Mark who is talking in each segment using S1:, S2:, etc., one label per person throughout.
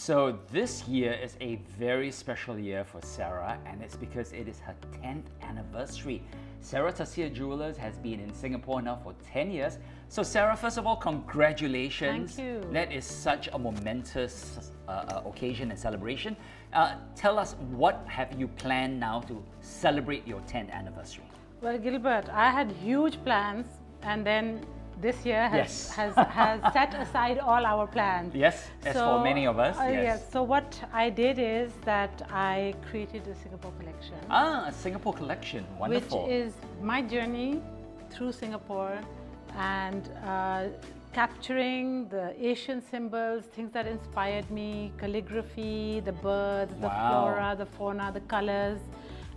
S1: So this year is a very special year for Sarah, and it's because it is her 10th anniversary. Sarah Tasia Jewelers has been in Singapore now for 10 years. So Sarah, first of all, congratulations.
S2: Thank you.
S1: That is such a momentous occasion and celebration. Tell us, what have you planned now to celebrate your 10th anniversary?
S2: Well, Gilbert, I had huge plans, and then this year has set aside all our plans.
S1: Yes, as for many of us.
S2: Yes. So what I did is that I created a Singapore collection.
S1: Ah, a Singapore collection. Wonderful.
S2: Which is my journey through Singapore and capturing the Asian symbols, things that inspired me, calligraphy, the birds, the flora, the fauna, the colors.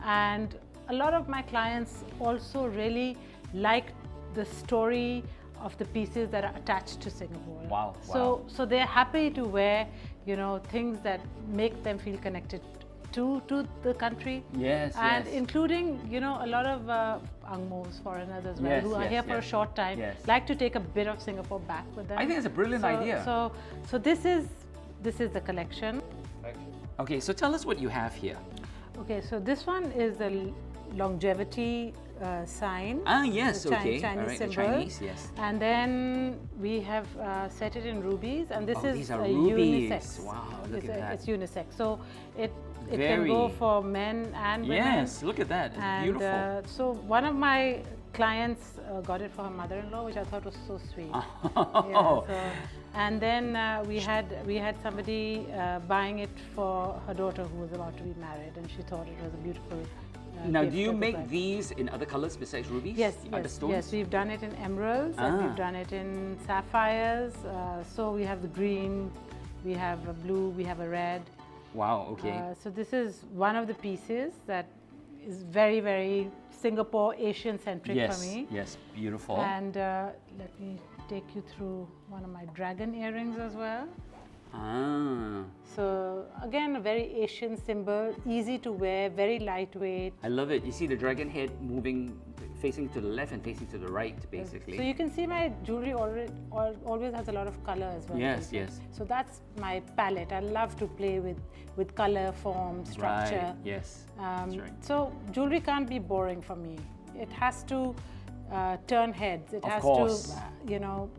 S2: And a lot of my clients also really liked the story of the pieces that are attached to Singapore.
S1: Wow.
S2: So they're happy to wear, things that make them feel connected to the country.
S1: Yes.
S2: And including, a lot of Angmos, foreigners as well, who are here for a short time, like to take a bit of Singapore back with them.
S1: I think it's a brilliant idea.
S2: So this is the collection.
S1: Okay, so tell us what you have here.
S2: Okay, so this one is the longevity sign.
S1: Ah, yes,
S2: Chinese
S1: the
S2: symbol.
S1: Chinese, yes.
S2: And then we have set it in rubies, and this is
S1: these are
S2: a
S1: rubies.
S2: unisex.
S1: Wow, look at that.
S2: It's unisex, so it can go for men and women.
S1: Yes, look at that. It's beautiful.
S2: So one of my clients got it for her mother-in-law, which I thought was so sweet. And then we had somebody buying it for her daughter who was about to be married, and she thought it was a beautiful.
S1: Now, do you make these in other colors besides rubies?
S2: Yes,
S1: other stones?
S2: yes. We've done it in emeralds and we've done it in sapphires. So we have the green, we have a blue, we have a red.
S1: Wow, okay.
S2: So this is one of the pieces that is very, very Singapore Asian-centric for me.
S1: Yes, beautiful.
S2: And let me take you through one of my dragon earrings as well. So again, a very Asian symbol, easy to wear, very lightweight.
S1: I love it. You see the dragon head moving, facing to the left and facing to the right, basically.
S2: So you can see my jewelry always has a lot of color as well.
S1: Yes, yes.
S2: So that's my palette. I love to play with color, form, structure.
S1: Right, yes, that's right.
S2: So jewelry can't be boring for me. It has to turn heads. It has to,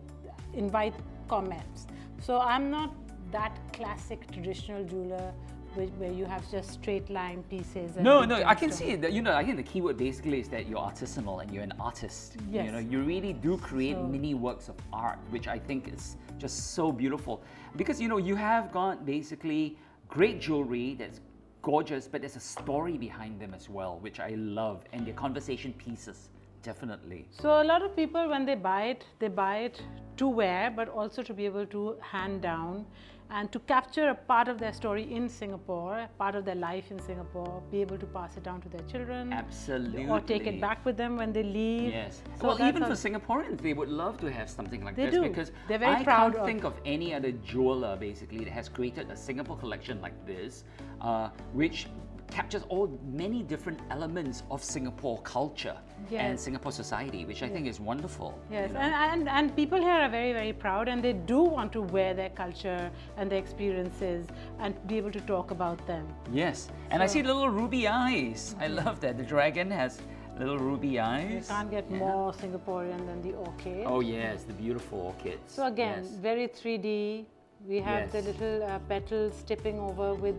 S2: invite comments. So I'm not that classic traditional jeweler where you have just straight line pieces.
S1: No, I can see it. I think the keyword basically is that you're artisanal and you're an artist.
S2: Yes.
S1: You really do create mini works of art, which I think is just so beautiful. Because, you have got basically great jewelry that's gorgeous, but there's a story behind them as well, which I love, and they're conversation pieces. Definitely.
S2: So a lot of people, when they buy it to wear, but also to be able to hand down and to capture a part of their story in Singapore, part of their life in Singapore, be able to pass it down to their children.
S1: Absolutely.
S2: Or take it back with them when they leave.
S1: Yes.
S2: So
S1: well, even for Singaporeans, they would love to have something like this because
S2: they're very proud.
S1: I can't think of any other jeweler basically that has created a Singapore collection like this, which captures many different elements of Singapore culture and Singapore society, which I think is wonderful.
S2: Yes, and people here are very, very proud, and they do want to wear their culture and their experiences and be able to talk about them.
S1: Yes, and I see little ruby eyes. I love that. The dragon has little ruby eyes.
S2: You can't get more Singaporean than the orchid.
S1: Oh yes, the beautiful orchids.
S2: So again, very 3D. We have the little petals tipping over with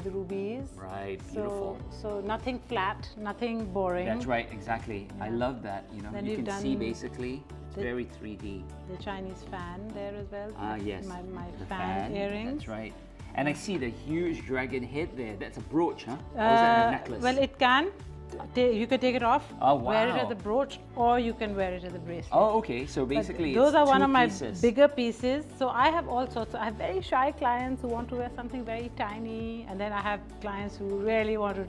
S2: rubies.
S1: Right, beautiful.
S2: So nothing flat, nothing boring.
S1: That's right, exactly. I love that.
S2: Then
S1: you can see basically it's very 3D.
S2: The Chinese fan there as well.
S1: Yes.
S2: My fan earrings.
S1: That's right. And I see the huge dragon head there. That's a brooch, huh? Or is that a necklace?
S2: Well, it can. You can take it off, wear it as a brooch, or you can wear it as a bracelet.
S1: Oh, okay. So basically,
S2: those are one of my
S1: pieces.
S2: bigger pieces. So I have all sorts. I have very shy clients who want to wear something very tiny, and then I have clients who really want to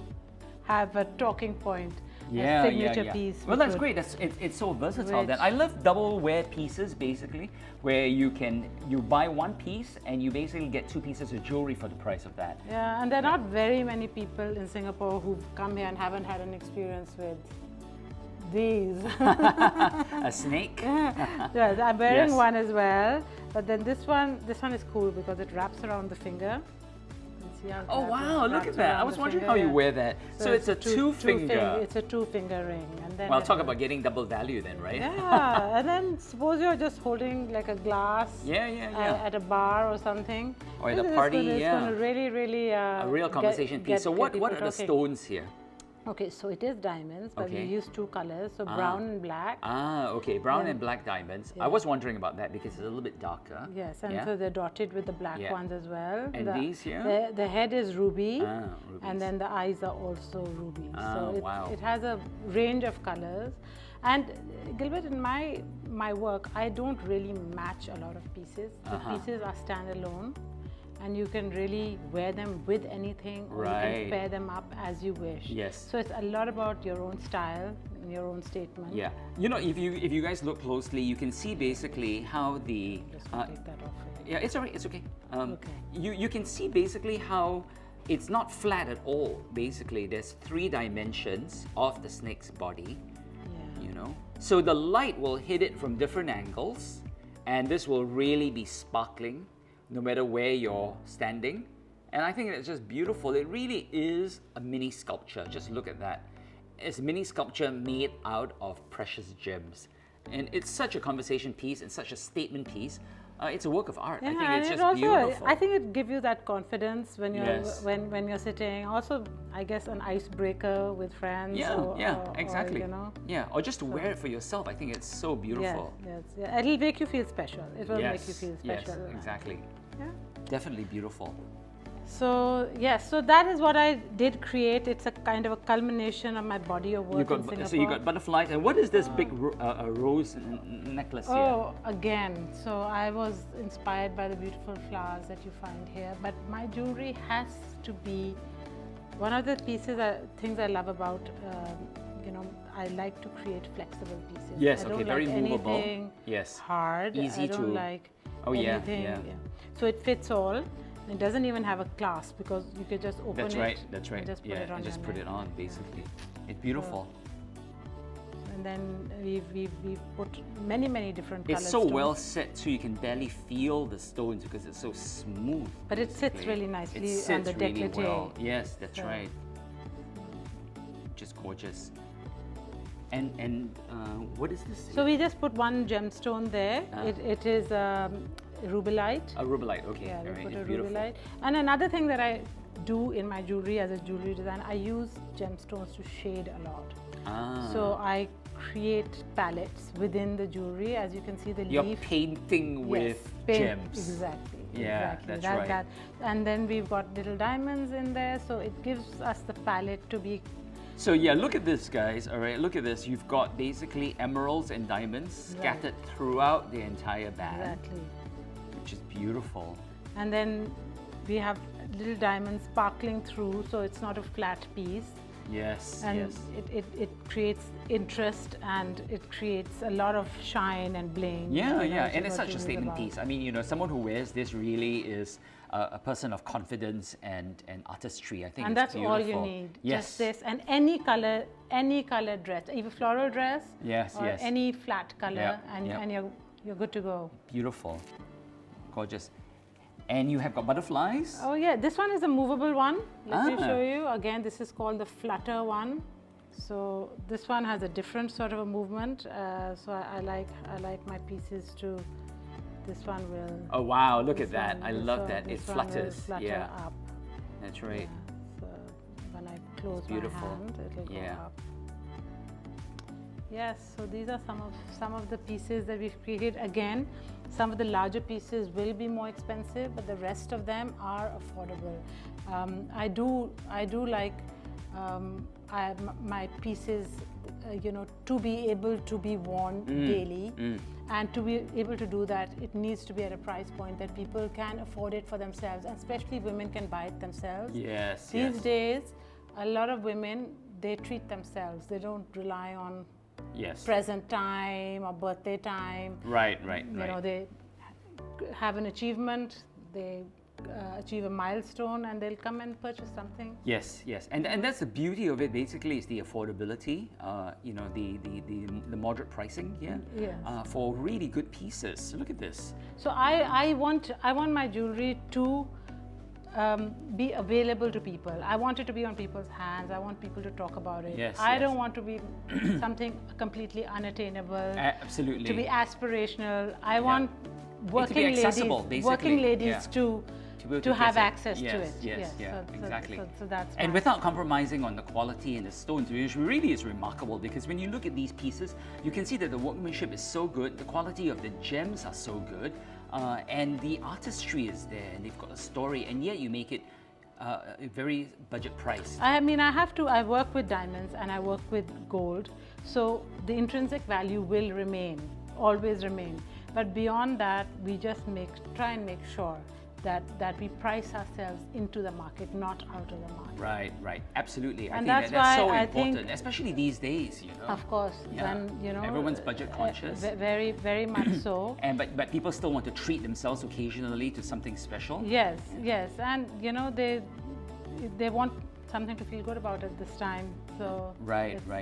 S2: have a talking point, a signature piece.
S1: Well, that's great. It's so versatile. Then I love double wear pieces, basically, where you buy one piece and you basically get two pieces of jewelry for the price of that.
S2: Yeah, and there are not very many people in Singapore who've come here and haven't had an experience with these.
S1: A snake?
S2: Yeah, I'm wearing one as well. But then this one is cool because it wraps around the finger. See how
S1: Oh
S2: that
S1: wow, look
S2: wraps
S1: at that. I
S2: around
S1: was
S2: the
S1: wondering
S2: finger,
S1: how you
S2: yeah.
S1: wear that. So it's a two-finger.
S2: It's a two-finger ring, and then
S1: Well,
S2: it
S1: talk
S2: will-
S1: about getting double value then, right?
S2: Yeah, and then suppose you're just holding like a glass
S1: Yeah.
S2: at a bar or something.
S1: Or at a
S2: It's
S1: party,
S2: gonna, It's
S1: yeah.
S2: going to really
S1: A real conversation piece. So what are the stones here?
S2: Okay, so it is diamonds, but we
S1: Okay.
S2: use two colors, so brown and black.
S1: Okay, brown
S2: Yeah.
S1: and black diamonds. I
S2: Yeah.
S1: was wondering about that because it's a little bit darker.
S2: Yes, and
S1: Yeah?
S2: so they're dotted with the black
S1: Yeah.
S2: ones as well.
S1: And these here?
S2: The head is ruby,
S1: Rubies.
S2: and then the eyes are also rubies. So
S1: wow.
S2: it has a range of colors. And Gilbert, in my work, I don't really match a lot of pieces. The pieces are standalone, and you can really wear them with anything, or you
S1: Right.
S2: can pair them up as you wish.
S1: Yes.
S2: So it's a lot about your own style and your own statement.
S1: Yeah. You know, if you guys look closely, you can see basically how the
S2: Just want to take that off.
S1: yeah, it's alright. It's okay.
S2: Okay.
S1: You can see basically how it's not flat at all. Basically, there's 3 dimensions of the snake's body.
S2: Yeah.
S1: You know, so the light will hit it from different angles, and this will really be sparkling, no matter where you're standing. And I think it's just beautiful. It really is a mini sculpture. Just look at that. It's a mini sculpture made out of precious gems, and it's such a conversation piece and such a statement piece. It's a work of art. I think
S2: and
S1: it's
S2: it
S1: just
S2: also,
S1: beautiful.
S2: I think it gives you that confidence when you're
S1: Yes.
S2: when you're sitting. Also, I guess an icebreaker with friends.
S1: Yeah,
S2: or,
S1: exactly.
S2: Or, you know.
S1: Yeah, or just to wear it for yourself. I think it's so beautiful.
S2: Yes, yeah. It'll make you feel special. It will make you feel special.
S1: Yes, exactly.
S2: Yeah.
S1: Definitely beautiful.
S2: So yes, so that is what I did create. It's a kind of a culmination of my body of work in Singapore.
S1: So you got butterflies, and what is this big rose necklace here?
S2: Oh, again, so I was inspired by the beautiful flowers that you find here. But my jewelry has to be one of the things I love about. I like to create flexible pieces.
S1: Yes,
S2: I don't
S1: okay, very
S2: like
S1: movable.
S2: anything
S1: Yes.
S2: hard.
S1: Easy
S2: I don't
S1: to-
S2: like
S1: Oh, yeah,
S2: anything.
S1: yeah.
S2: So it fits all. It doesn't even have a clasp because you could just open
S1: That's
S2: it.
S1: right. That's right.
S2: And just put
S1: yeah,
S2: it on
S1: and just
S2: your
S1: put
S2: neck.
S1: it on basically. It's beautiful.
S2: And then we've put many different
S1: It's
S2: colored
S1: so
S2: stones.
S1: well set, so you can barely feel the stones because it's so smooth.
S2: But it sits
S1: basically.
S2: really nicely
S1: It
S2: on
S1: sits
S2: the
S1: really
S2: décolleté.
S1: well. Yes, that's
S2: So-
S1: right. Just gorgeous. And what is this?
S2: So we just put one gemstone there. It is rubellite.
S1: A rubellite. Okay.
S2: Yeah,
S1: all
S2: we
S1: right,
S2: put
S1: it's
S2: a
S1: beautiful.
S2: rubellite. And another thing that I do in my jewelry as a jewelry designer, I use gemstones to shade a lot. So I create palettes within the jewelry. As you can see, the
S1: You're
S2: leaf.
S1: painting with gems.
S2: Exactly.
S1: Yeah,
S2: exactly.
S1: that's right.
S2: And then we've got little diamonds in there, so it gives us the palette to be.
S1: So yeah, look at this, guys. All right, look at this. You've got basically emeralds and diamonds scattered throughout the entire band,
S2: Exactly.
S1: which is beautiful.
S2: And then we have little diamonds sparkling through, so it's not a flat piece.
S1: Yes,
S2: And
S1: yes.
S2: it creates interest, and it creates a lot of shine and bling.
S1: Yeah,
S2: you know,
S1: yeah,
S2: which
S1: and
S2: is
S1: it's
S2: what
S1: such a
S2: jewelry is
S1: statement
S2: about.
S1: piece. I mean, you know, someone who wears this really is a person of confidence and artistry. I think
S2: And
S1: it's
S2: that's all you
S1: beautiful.
S2: need.
S1: Yes.
S2: Just this, and any color dress, even floral dress.
S1: Yes,
S2: or
S1: yes.
S2: any flat color,
S1: Yeah,
S2: and,
S1: yeah.
S2: and you're good to go.
S1: Beautiful, gorgeous. And you have got butterflies.
S2: Oh yeah, this one is a movable one. Let me
S1: Ah.
S2: show you. Again, this is called the flutter one. So this one has a different sort of a movement. So I like my pieces to. This one will.
S1: Oh wow, look at
S2: this
S1: that!
S2: one-
S1: I
S2: this
S1: love
S2: one-
S1: that. It
S2: this one will
S1: flutters.
S2: flutter
S1: Yeah,
S2: up.
S1: that's right.
S2: Yeah. So when I close
S1: beautiful.
S2: my hand, it'll go
S1: Yeah.
S2: up. Yes, so these are some of the pieces that we've created. Again, some of the larger pieces will be more expensive, but the rest of them are affordable. I do like my pieces, to be able to be worn daily. And to be able to do that, it needs to be at a price point that people can afford it for themselves, and especially women can buy it themselves.
S1: Yes,
S2: These
S1: yes.
S2: days, a lot of women, they treat themselves. They don't rely on
S1: Yes.
S2: present time or birthday time.
S1: Right, right,
S2: You know,
S1: right.
S2: they have an achievement, they achieve a milestone, and they'll come and purchase something.
S1: Yes, yes, and that's the beauty of it. Basically, is the affordability. The moderate pricing. Yeah.
S2: Yes.
S1: For really good pieces. Look at this.
S2: So I want my jewelry to be available to people. I want it to be on people's hands. I want people to talk about it.
S1: Yes,
S2: I
S1: yes.
S2: don't want to be something completely unattainable.
S1: Absolutely.
S2: To be aspirational. I want
S1: to be accessible, basically.
S2: working ladies
S1: Yeah.
S2: to
S1: be able
S2: to have
S1: get
S2: access to
S1: Yes,
S2: it.
S1: yes, yeah, exactly.
S2: So that's
S1: And
S2: my-
S1: without compromising on the quality and the stones, which really is remarkable, because when you look at these pieces, you can see that the workmanship is so good, the quality of the gems are so good, and the artistry is there, and they've got a story, and yet you make it a very budget price.
S2: I mean, I work with diamonds and I work with gold, so the intrinsic value will remain, always remain. But beyond that, we just try and make sure that we price ourselves into the market, not out of the market.
S1: Right, right, absolutely. I
S2: And
S1: think
S2: that's
S1: that's so
S2: why I
S1: important,
S2: think-
S1: especially these days, you know.
S2: Of course,
S1: Yeah.
S2: when
S1: Everyone's budget conscious.
S2: Very, very much so.
S1: And but people still want to treat themselves occasionally to something special.
S2: Yes, yes, and they want something to feel good about at this time. So
S1: Right,
S2: it's-
S1: right.